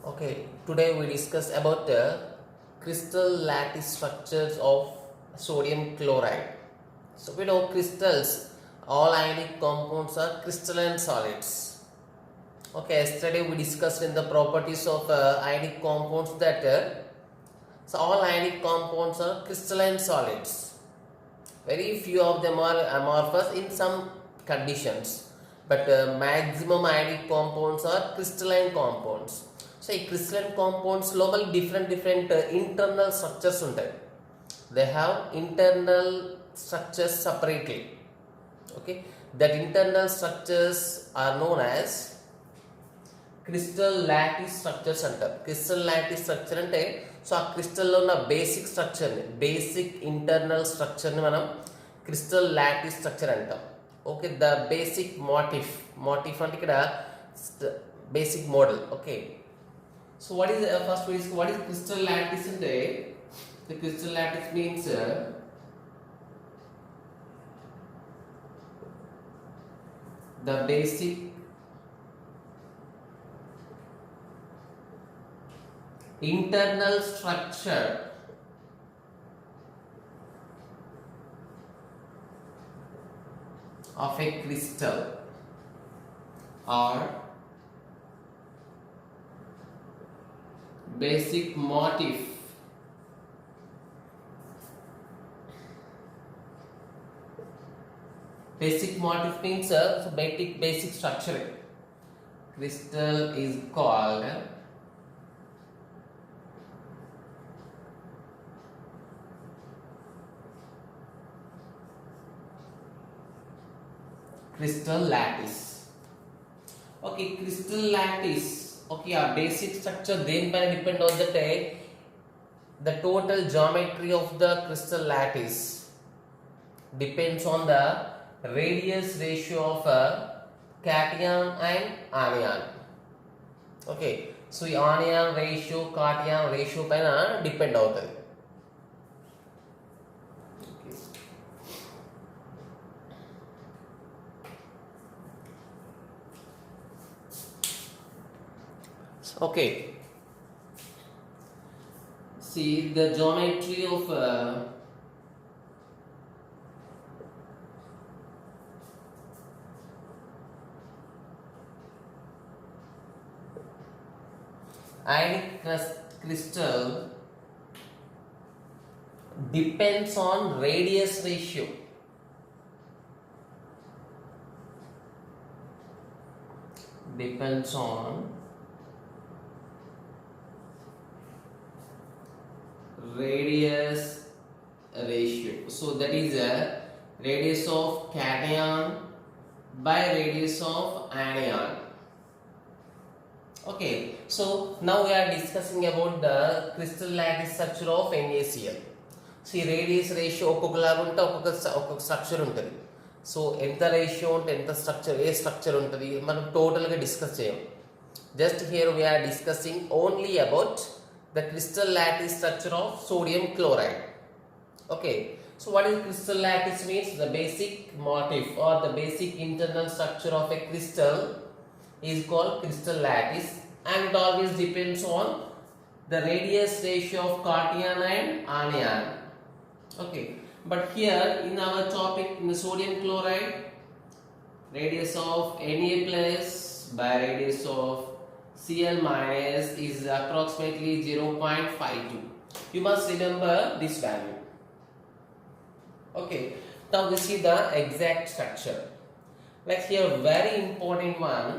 Okay, today we discuss about the crystal lattice structures of sodium chloride. So we know crystals, all ionic compounds are crystalline solids. Okay, yesterday we discussed in the properties of ionic compounds that so all ionic compounds are crystalline solids. Very few of them are amorphous in some conditions, but maximum ionic compounds are crystalline compounds. So ఈ crystalline compounds లోపల different internal structures ఉంటాయి. They have internal structures separately. Okay, that internal structures are known as crystal lattice structures అంటారు. Crystal lattice structure అంటే so ఆ క్రిస్టల్లో ఉన్న basic స్ట్రక్చర్ని basic internal స్ట్రక్చర్ని మనం క్రిస్టల్ లాటిస్ స్ట్రక్చర్ అంటాం. ఓకే, ద బేసిక్ మోటిఫ్ అంటే ఇక్కడ basic model. Okay, so what is first what is crystal lattice అంటే the crystal lattice means the basic internal structure of a crystal or basic motif means so basic structure. Crystal is called crystal lattice. Okay, crystal lattice. Okay, our basic structure then depend on the total geometry of the crystal lattice depends on the radius ratio of a cation and anion. Okay, so anion ratio cation ratio paina depend avutadi. Okay, see the geometry of ionic crystal depends on radius ratio. Depends on radius ratio. So that is a radius of cation by radius of anion. Okay, so now we are discussing about the crystal lattice structure of NaCl. See, radius ratio ఒక్కొక్కలాగా ఉంటే ఒక్కొక్క structure ఉంటుంది. So ఎంత ratio ఉంటే ఎంత structure ఏ structure ఉంటుంది మనం టోటల్గా డిస్కస్ చేయం. Just hear we are discussing only about the crystal lattice structure of sodium chloride. Okay, so what is crystal lattice means? The basic motif or the basic internal structure of a crystal is called crystal lattice, and it always depends on the radius ratio of cation and anion. Okay, but here in our topic in the sodium chloride, radius of Na plus by radius of Cl minus is approximately 0.52. You must remember this value. Okay, now we see the exact structure. Like here, very important one.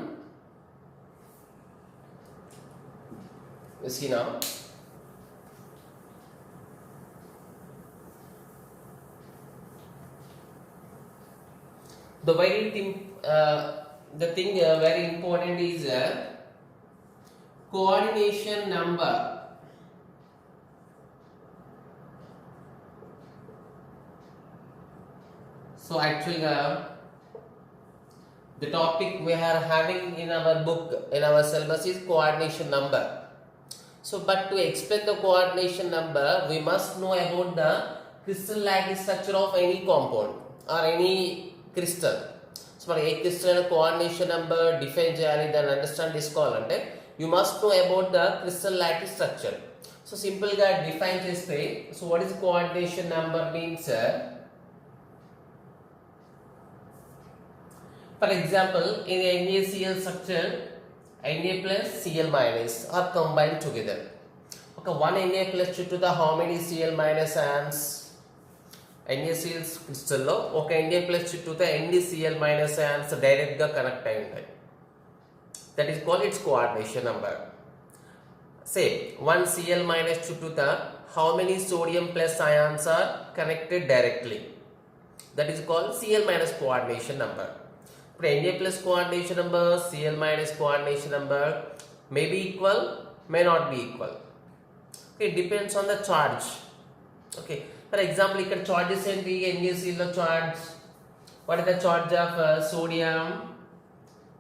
You see now. The thing very important is coordination number. So actually the topic we are having in our book, in our syllabus is coordination number. So but to explain the coordination number we must know about the crystal lattice structure of any compound or any crystal. So మనం ఏ crystal coordination number define చేయాలి దాన్ని understand చేసుకోవాలంటే you must know about the crystal lattice structure. So simple గా define చేస్తే, so what is coordination number means, for example, in NaCl structure, Na plus Cl minus are combined together. Okay, one Na plus చుట్టూతా how many Cl minus ions? NaCl crystal లో ఒక Na plus చుట్టూతా ఎన్ని Cl minus ions direct గా connect అయి ఉంటాయి. That is called its coordination number. Say, one Cl minus చుట్టూతా how many sodium plus ions are connected directly? That is called Cl minus coordination number. ఇప్పుడు Na plus coordination number, Cl minus coordination number may be equal, may not be equal. Okay, it depends on the charge. Okay, for example, ఇక్కడ charges ఏంటి? NaCl లో charge. What is the charge of sodium?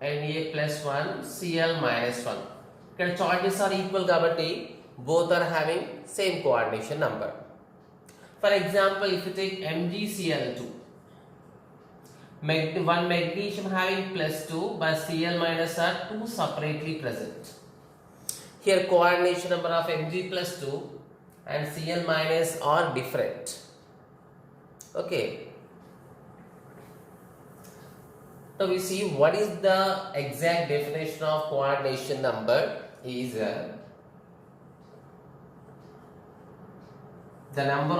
Na plus 1, Cl minus 1. ఇక్కడ charges are equal కాబట్టి both are having same coordination number. For example, if you take MgCl2, one magnesium having plus 2 but Cl minus are 2 separately present. Here coordination number of Mg plus 2 and Cl minus are different. Okay. Now we see what is the exact definition of coordination number is the number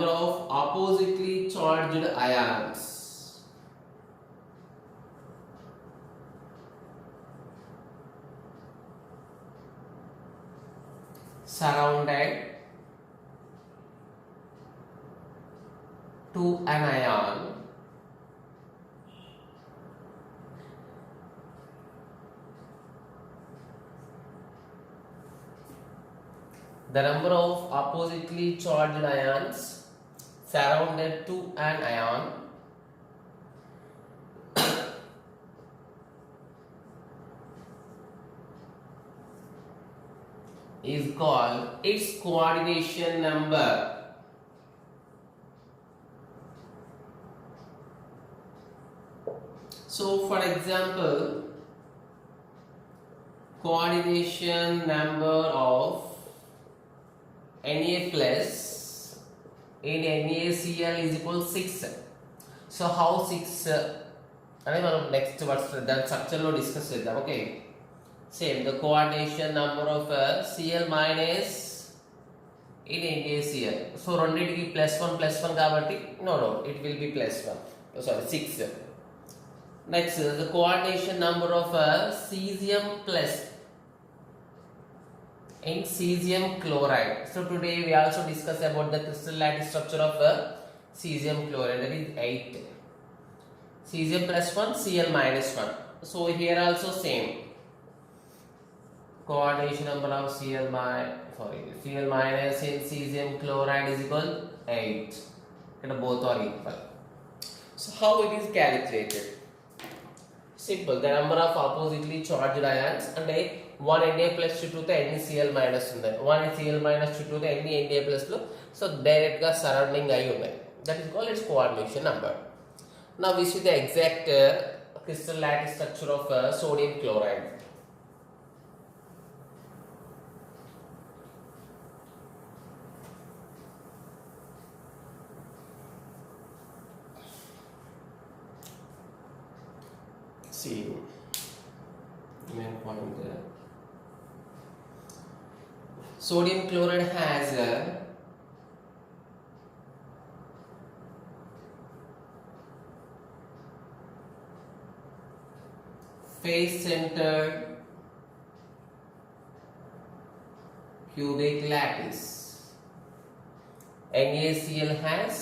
of oppositely charged ions surrounded to an ion the number of oppositely charged ions surrounded to an ion is called its coordination number. So for example, coordination number of Na plus in NaCl is equal 6. So how 6 అని మనం next words దాని స్ట్రక్చర్లో discuss చేద్దాం. Okay, same the coordination number of Cl minus in NaCl. So రెండింటికి +1 కాబట్టి no it will be +1, sorry 6. Next the coordination number of Cesium plus in Cesium chloride. So today we also discuss about the crystal lattice structure of Cesium chloride, that is 8. Cesium plus 1, Cl minus 1. So here also same coordination number of Cl minus in Cesium chloride is equal 8. And both are equal. So how it is calculated? Simple. The number of oppositely charged ions and one Na plus చుట్టూతో ఎన్ని Cl minus ఉన్నాయి, one Cl minus చుట్టూతో ఎన్ని Na plus లో so direct గా surrounding అయి ఉన్నాయి. That is called its coordination number. Now we see the exact crystal lattice structure of sodium chloride. See, main point there. Sodium chloride has a face-centered cubic lattice. NaCl has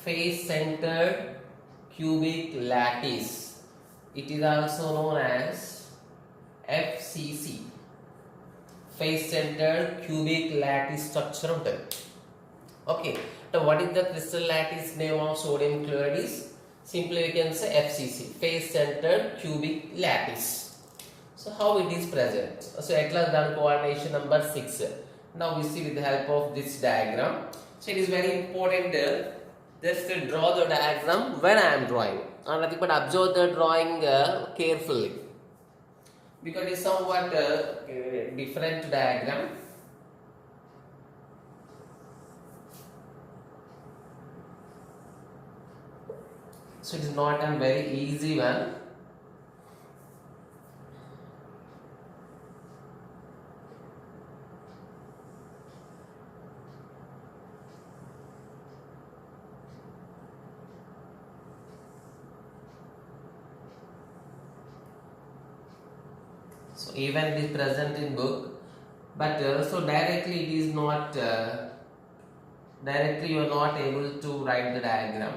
face-centered cubic lattice. It is also known as FCC, face-centered cubic lattice structure of them. Okay, so what is the crystal lattice name of sodium chloride is? Simply we can say FCC, face-centered cubic lattice. So how it is present? So at last done coordination number 6. Now we see with the help of this diagram. So it is very important Just draw the diagram when I am drawing, and nothing but observe the drawing carefully, because it's somewhat different diagram. So it is not a very easy one. So even it is present in book, but so directly it is not directly you are not able to write the diagram.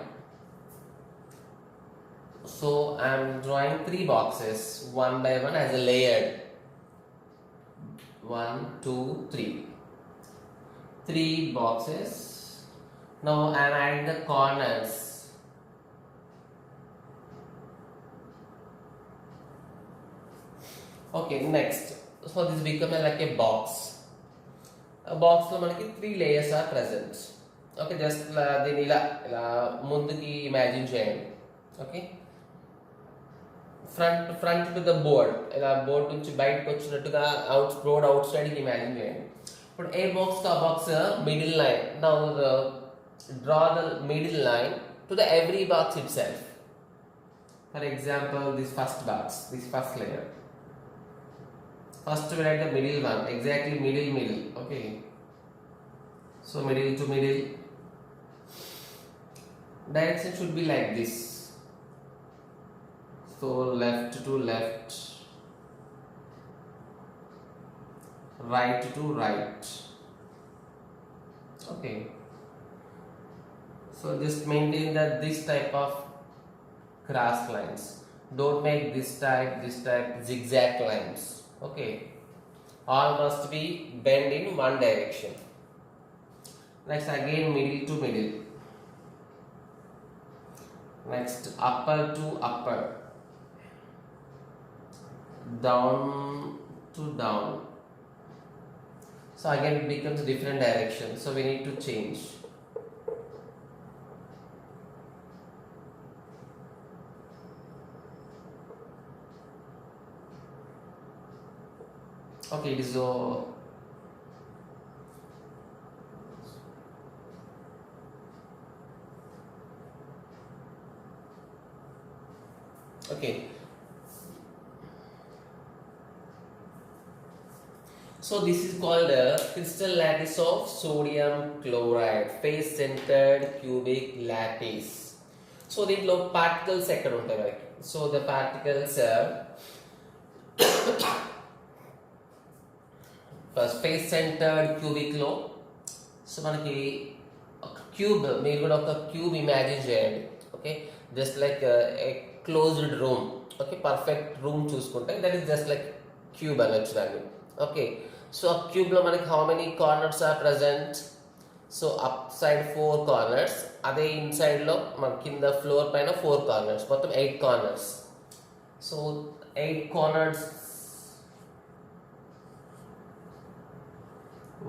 So I am drawing 3 boxes one by one as a layered 1, 2, 3. 3 boxes. Now I am adding the corners. Okay, next. So this become like a box. A box lo manaki 3 layers are present. Okay, just దీని ఇలా ముందుకి imagine చేయండి. Okay, front to the board, ఇలా board నుంచి బయటకు వచ్చినట్టుగా board outside కి imagine చేయండి. ఇప్పుడు a box to a box middle line. Now draw the middle line to the every box itself. For example, this first box, this first layer. First we write the middle one, exactly middle. Okay, so middle to middle. Direction should be like this. So left to left, right to right. Okay, so just maintain that this type of cross lines. Don't make this type zigzag lines. Okay, all must be bend in one direction. Next again middle to middle. Next upper to upper, down to down. So again it becomes different direction, so we need to change. Okay, so okay, so this is called a crystal lattice of sodium chloride, face centered cubic lattice. So దీంట్లో particles ఎక్కడ ఉంటాయి మనకి? So the particles first face centred cubic లో, so మనకి ఒక cube, మీరు కూడా ఒక క్యూబ్ ఇమాజిన్ చేయండి. Okay, just like a closed room. Okay, perfect room చూసుకుంటే that is just like cube అనొచ్చు దాన్ని. ఓకే, సో ఆ క్యూబ్ లో మనకి how many corners are present? So up side 4 corners, అదే ఇన్సైడ్ లో మన కింద ఫ్లోర్ పైన 4 కార్నర్స్, మొత్తం 8 corners. So 8 corners,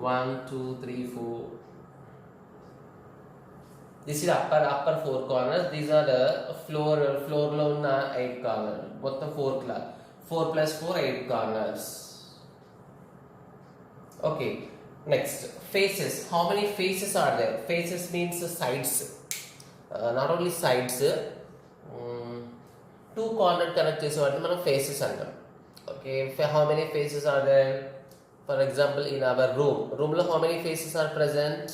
1, 2, 3, 4. This is upper 4 corners. These are the floor lo unna 8 corners. Mottham 4 plus 4 8 corners. Okay, next faces. How many faces are there? Faces means sides. Not only sides. 2 corner connect chese vaatni manam faces antam. Okay, how many faces are there? For example, in our room lo how many faces are present?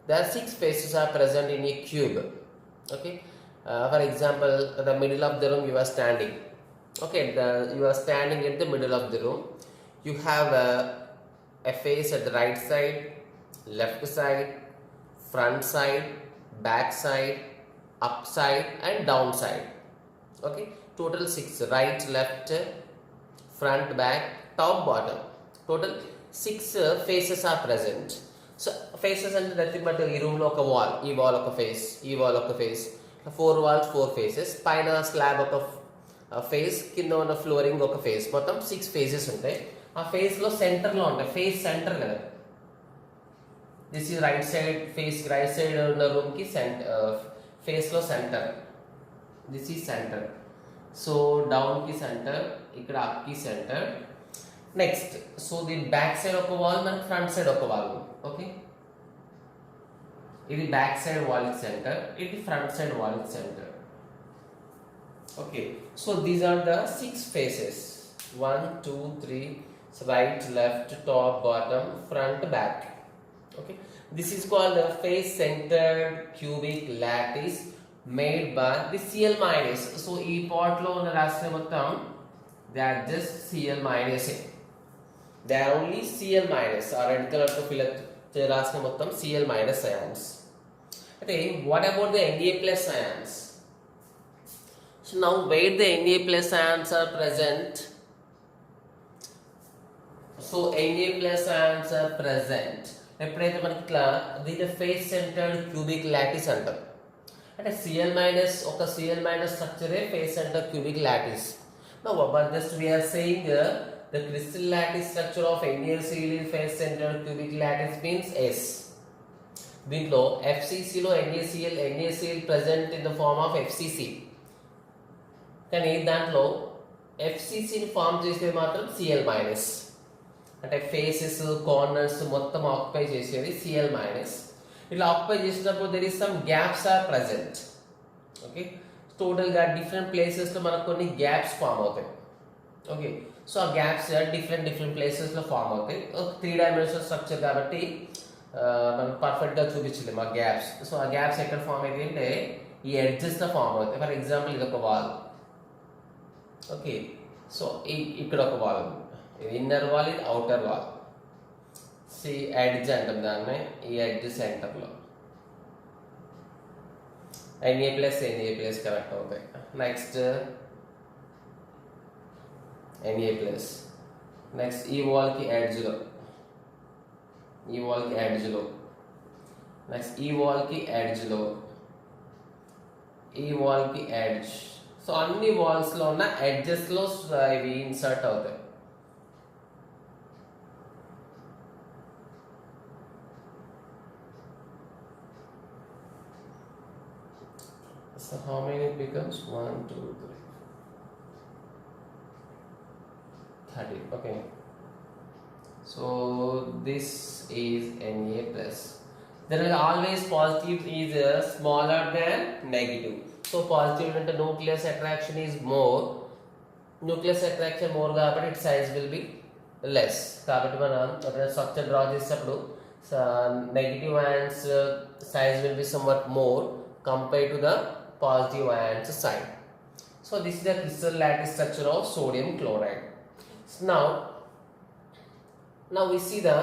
There are 6 faces are present in a cube. Okay, for example, the middle of the room you are standing. Okay, you are standing at the middle of the room. You have a face at the right side, left side, front side, back side, up side and down side. Okay, total 6, right, left, front, back, top, bottom. Total 6 faces are present. So faces అంటే nothing but ఈ room లో ఒక wall, ఈ wall ఒక face, ఈ wall ఒక face, 4 walls 4 faces, పైన slab ఒక ఫేస్, కింద ఉన్న ఫ్లోరింగ్ ఒక ఫేస్, మొత్తం 6 ఫేసెస్ ఉంటాయి. ఆ ఫేస్ లో సెంటర్ లో ఉంటాయి, ఫేస్ సెంటర్ కదా. This is right side face, right side ఉన్న రూమ్ కి face lo center. This is center. So down ki center, ikkada up ki center. Next, so the back side of a wall and front side of a wall. Okay, ఇది back side wall center, ఇది front side wall center. Okay, so these are the 6 faces: 1 2 3, so right, left, top, bottom, front, back. Okay, this is called the face centered cubic lattice made by the Cl minus. So ఈ part లో ఉన్న రాసిన మొత్తం they are just Cl minus. They are only Cl minus, or red color to fill up రాసిన మొత్తం Cl minus ions. Okay, what about the Na plus ions? So now where the Na plus ions are present? So Na plus ions are present ఎప్పుడైతే మనకి ఇట్లా దీని face centred cubic lattice అంటాం. అంటే Cl minus ఒక Cl minus స్ట్రక్చరే face centred cubic lattice. Now but just we are saying the crystal lattice structure of NaCl face centered cubic lattice means S. దీంట్లో FCC లో NaCl present in the form of FCC. కానీ దాంట్లో FCC ని form చేసేది మాత్రం Cl minus. అంటే faces corners మొత్తం occupy చేసేది Cl minus. ఇట్లా ఆక్యుపై చేసినప్పుడు there is some gaps are present. Okay, టోటల్గా డిఫరెంట్ ప్లేసెస్లో మనకు కొన్ని గ్యాప్స్ ఫామ్ అవుతాయి. ఓకే, సో ఆ గ్యాప్స్ డిఫరెంట్ ప్లేసెస్లో ఫామ్ అవుతాయి. 3 డైమెన్షనల్ స్ట్రక్చర్ కాబట్టి మనం పర్ఫెక్ట్గా చూపించలేము ఆ గ్యాప్స్. సో ఆ గ్యాప్స్ ఎక్కడ ఫామ్ అవుతాయి అంటే ఈ ఎడ్జెస్లో ఫామ్ అవుతాయి. ఫర్ ఎగ్జాంపుల్ ఇది ఒక వాల్. ఓకే, సో ఇక్కడ ఒక వాల్ ఉంది, ఇది ఇన్నర్ వాల్, ఇది అవుటర్ వాల్. సి ఎడ్జ్ అంటాం దాన్ని, ఈ ఎడ్జ్ సెంటర్లో Na ప్లస్ కనెక్ట్ అవుతాయి. నెక్స్ట్ Na ప్లస్, నెక్స్ట్ ఈ వాల్కి ఎడ్జ్లో, నెక్స్ట్ ఈ వాల్కి ఎడ్జ్లో, ఈ వాల్కి ఎడ్జ్. సో అన్ని వాల్స్లో ఉన్న ఎడ్జెస్లో ఇవి ఇన్సర్ట్ అవుతాయి. So how many it becomes? 1 2 3 30. Okay, so this is Na plus. There is always positive is smaller than negative. So positive అంటే nucleus attraction is more, nucleus attraction more కాబట్టి its size will be less. కాబట్టి మనం structure draw చేసేటప్పుడు negative ions size will be somewhat more compared to the positive ions side. So this is the crystal lattice structure of sodium chloride. So now we see the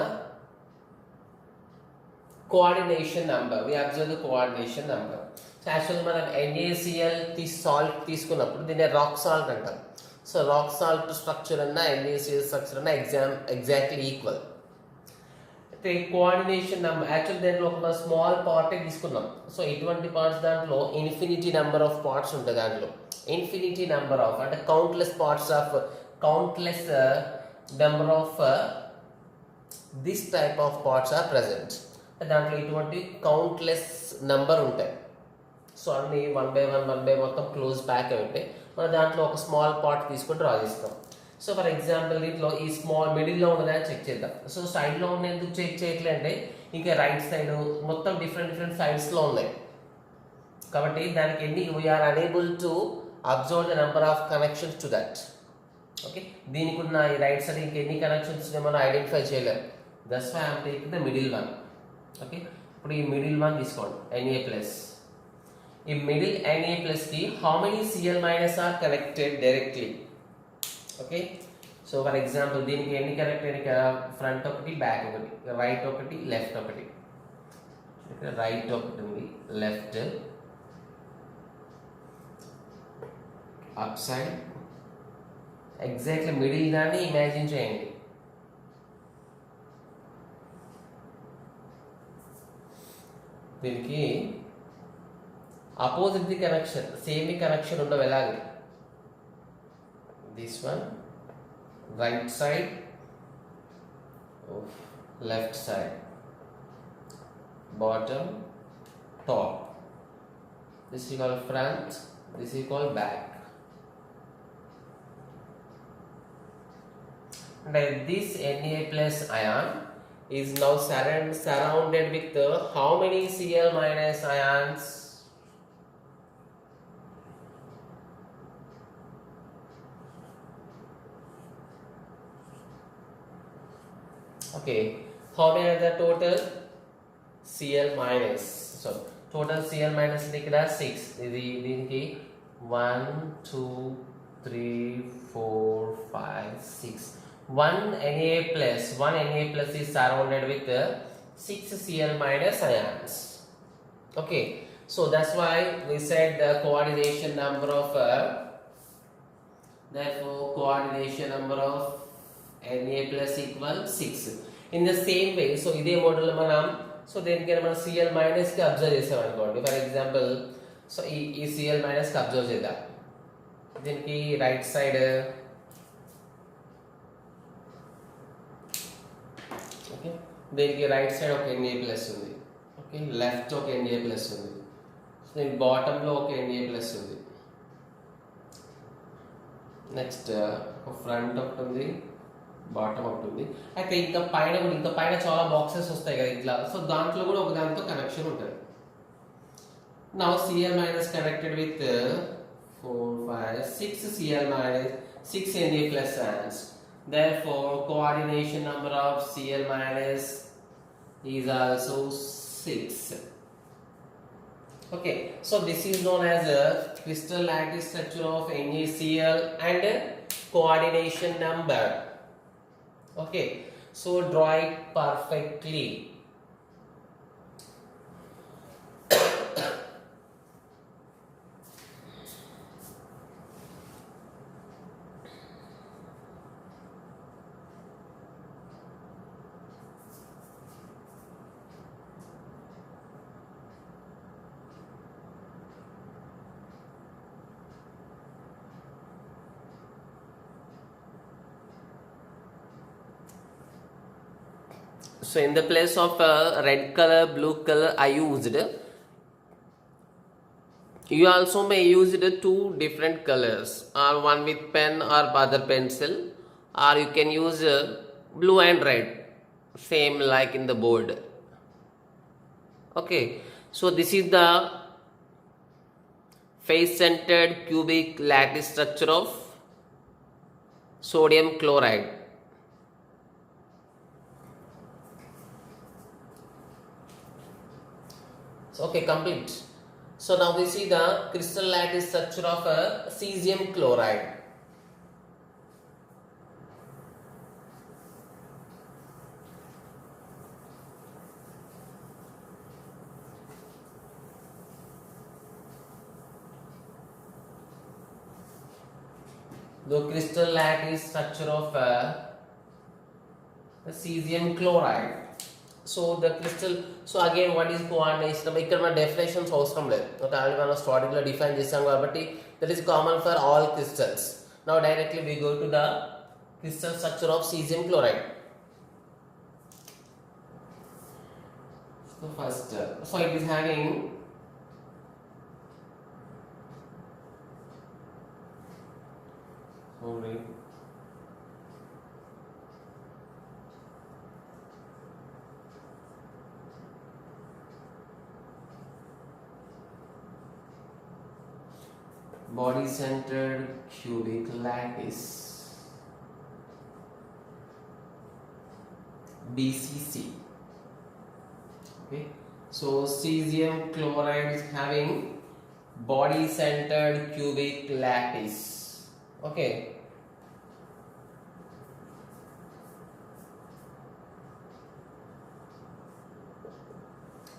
coordination number. We observe the coordination number. So actually మనం NaCl salt తీసుకున్నప్పుడు దీన్ని rock salt అంటాం. So rock salt structure అన్న NaCl structure అన్న exactly equal. అయితే coordination number actual దాంట్లో ఒక small పార్టే తీసుకున్నాం. సో ఇటువంటి పార్ట్స్ దాంట్లో ఇన్ఫినిటీ నెంబర్ ఆఫ్ పార్ట్స్ ఉంటాయి. దాంట్లో ఇన్ఫినిటీ నెంబర్ ఆఫ్ అంటే countless number of this type of parts are present. దాంట్లో ఇటువంటి కౌంట్లెస్ నెంబర్ ఉంటాయి. సో అన్ని 1 by 1 మొత్తం క్లోజ్ ప్యాక్ అయి ఉంటాయి. మనం దాంట్లో ఒక స్మాల్ పార్ట్ తీసుకొని డ్రా చేస్తాం. సో ఫర్ ఎగ్జాంపుల్ దీంట్లో ఈ స్మాల్ మిడిల్లో ఉన్నదా చెక్ చేద్దాం. సో సైడ్లో ఉన్న ఎందుకు చెక్ చేయట్లే అంటే ఇంకా రైట్ సైడ్ మొత్తం డిఫరెంట్ సైడ్స్లో ఉన్నాయి కాబట్టి దానికి ఎన్ని we are unable to observe the number of connections to that. Okay, దీనికి ఉన్న ఈ రైట్ సైడ్ ఇంకా ఎన్ని కనెక్షన్స్ మనం ఐడెంటిఫై చేయలేము. That's why I'm taking the middle one. Okay, ఇప్పుడు ఈ మిడిల్ వన్ తీసుకోండి Na ప్లస్. ఈ మిడిల్ Na ప్లస్కి how many Cl minus are connected directly. Okay, so for example దీనికి ఎన్ని కనెక్ట్ అయినాయి? ఫ్రంట్ ఒకటి, బ్యాక్ ఒకటి, రైట్ ఒకటి, లెఫ్ట్ ఒకటి. ఇక్కడ రైట్ ఒకటి ఉంది, left, up side, exactly middle దాన్ని ఇమాజిన్ చేయండి. దీనికి opposite the connection, same connection ఉండవు. ఎలాగే this one right side of left side, bottom, top. This is called front, this is called back. And this Na plus ion is now surrounded with how many Cl minus ions? Okay, how many are the total? Cl minus. So total Cl minus ఇక్కడ 6. దీనికి 1, 2, 3, 4, 5, 6. One Na plus is surrounded with 6 Cl minus ions. Okay, so that's why we said the coordination number of therefore coordination number of Na plus equal 6. In the same way, so ఇదే model మనం so దేనికైనా మనం Cl minus కి observe చేసాం అనుకోండి. For example so ఈ Cl minus కి observe చేద్దాం. దీనికి రైట్ సైడ్ ఓకే, దీనికి రైట్ సైడ్ ఒక Na ప్లస్ ఉంది. ఓకే, లెఫ్ట్ ఒక Na ప్లస్ ఉంది. సో దీనికి బాటమ్ లో ఒక Na ప్లస్ ఉంది. నెక్స్ట్ ఒక ఫ్రంట్ ఒకటి ఉంది, బాటమ్ ఒకటి ఉంది. అయితే ఇంకా పైన చాలా బాక్సెస్ వస్తాయి కదా ఇట్లా. సో దాంట్లో కూడా ఒక దాంతో కనెక్షన్ ఉంటుంది. Now Cl minus connected with 4, 5, 6 Cl minus 6 Na plus ions. Therefore, coordination number of Cl minus is also 6. Okay, so this is known as a crystal lattice structure of NaCl and coordination number. Okay, so draw it perfectly. So in the place of red color, blue color I used, you also may use two different colors, or one with pen or other pencil, or you can use blue and red, same like in the board. Okay, so this is the face centered cubic lattice structure of sodium chloride. Okay, complete. So now we see the crystal lattice structure of cesium chloride. The crystal lattice structure of the cesium chloride. So the crystal, so again what is coordination? ఇక్కడ మన definitions అవసరం లేదు. Already మనం starting లో define చేసాం కాబట్టి that is common for all crystals. Now directly we go to the crystal structure of cesium chloride. So first, so it is having body centered cubic lattice, BCC. Okay, so cesium chloride is having body centered cubic lattice. Okay,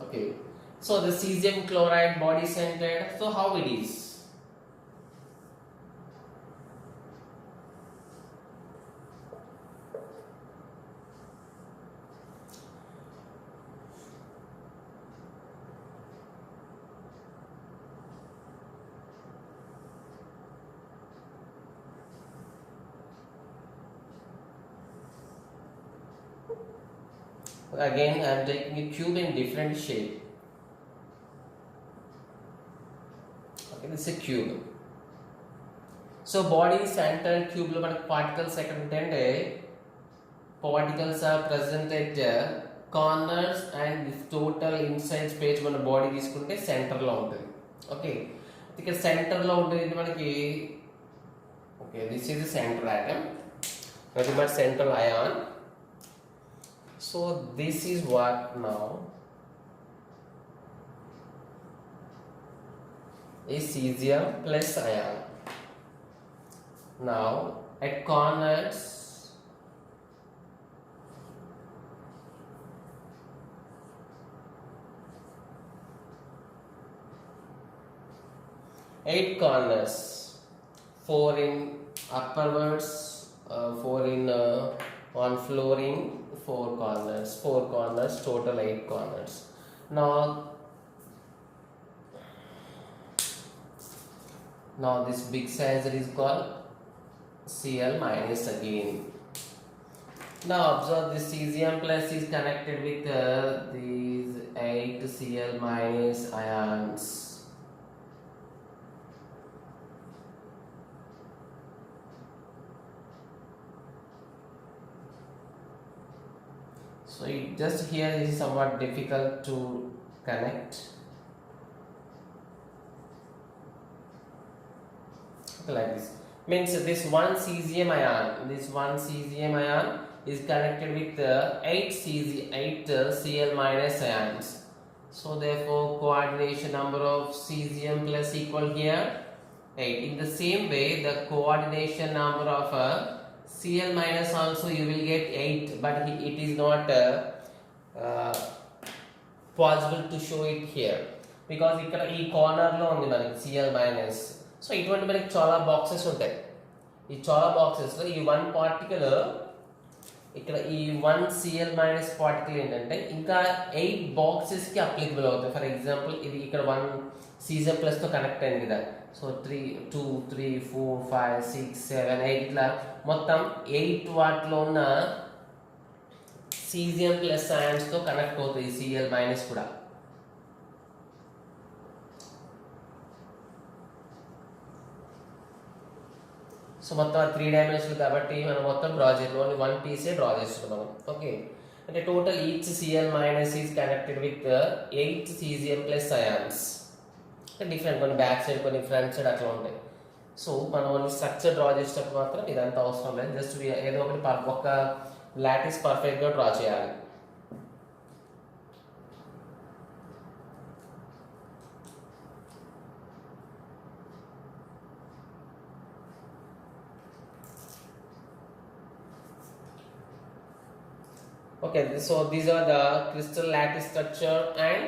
okay, so the cesium chloride body centered, so how it is? Again I am taking a cube in different shape. Okay, this is a cube. So body center cube lo manaki particles ekkada untante particles are present at corners and this total inside space మన body తీసుకుంటే centre లో ఉంటుంది. Okay, ఇక్కడ centre లో ఉంటుంది మనకి. Okay, this is the centre atom, nothing but central ion. So this is what now is cesium plus ion. Now at corners 8 corners, 4 in upperwards, 4 in on flooring, 4 corners, total 8 corners. Now this big size is called Cl minus again. Now observe this cesium plus is connected with these 8 Cl minus ions. So just here is somewhat difficult to connect. Like this means this one cesium ion is connected with 8 Cl minus ions. So therefore coordination number of cesium plus equal here 8. In the same way the coordination number of Cl minus also you will get 8, but it is not possible to show it here because ఇక్కడ ఈ corner లో ఉంది మనకి Cl minus. So ఇటువంటి మనకి చాలా boxes ఉంటాయి. ఈ చాలా బాక్సెస్ లో ఈ వన్ పార్టికల్ ఇక్కడ ఈ 1 Cl minus పార్టికల్ ఏంటంటే ఇంకా 8 బాక్సెస్ కి అప్లికబుల్ అవుతాయి. ఫర్ ఎగ్జాంపుల్ ఇది ఇక్కడ 1 Cesium ప్లస్ తో కనెక్ట్ అయింది కదా. సో 3 2 3 4 5 6 7 8 ఇట్లా మొత్తం 8 వాటిలో ఉన్న Cesium ప్లస్ ions తో కనెక్ట్ అవుతాయి Cl minus కూడా. సో మొత్తం 3 డైమెన్షనల్ కాబట్టి మనం మొత్తం డ్రా చేయాలి. ఓన్లీ 1 పీసే డ్రా చేస్తున్నాం మనం. ఓకే, అంటే total each Cl minus is connected with 8 Cesium plus ions. Different, కొన్ని బ్యాక్ సైడ్ కొన్ని ఫ్రంట్ సైడ్ అట్లా ఉంటాయి. సో మనం ఓన్లీ స్ట్రక్చర్ డ్రా చేసేటప్పుడు మాత్రం ఇదంతా అవసరం లేదు. జస్ట్ ఏదో ఒకటి ఒక లాటిస్ పర్ఫెక్ట్గా డ్రా చేయాలి. Okay, so these are the crystal lattice structure and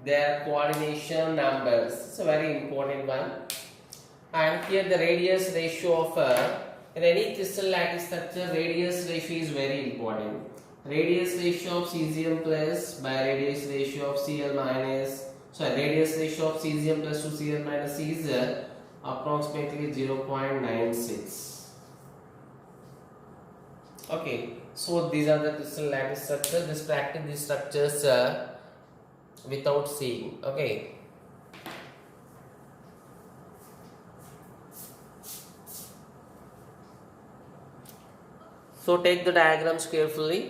their coordination numbers. It's a very important one. And here the radius ratio of in any crystal lattice structure, radius ratio is very important. Radius ratio of cesium plus by radius ratio of Cl minus. So radius ratio of cesium plus to Cl minus is approximately 0.96. Okay, so these are the crystal lattice structures. Just practice these structures without seeing. Okay. So take the diagrams carefully.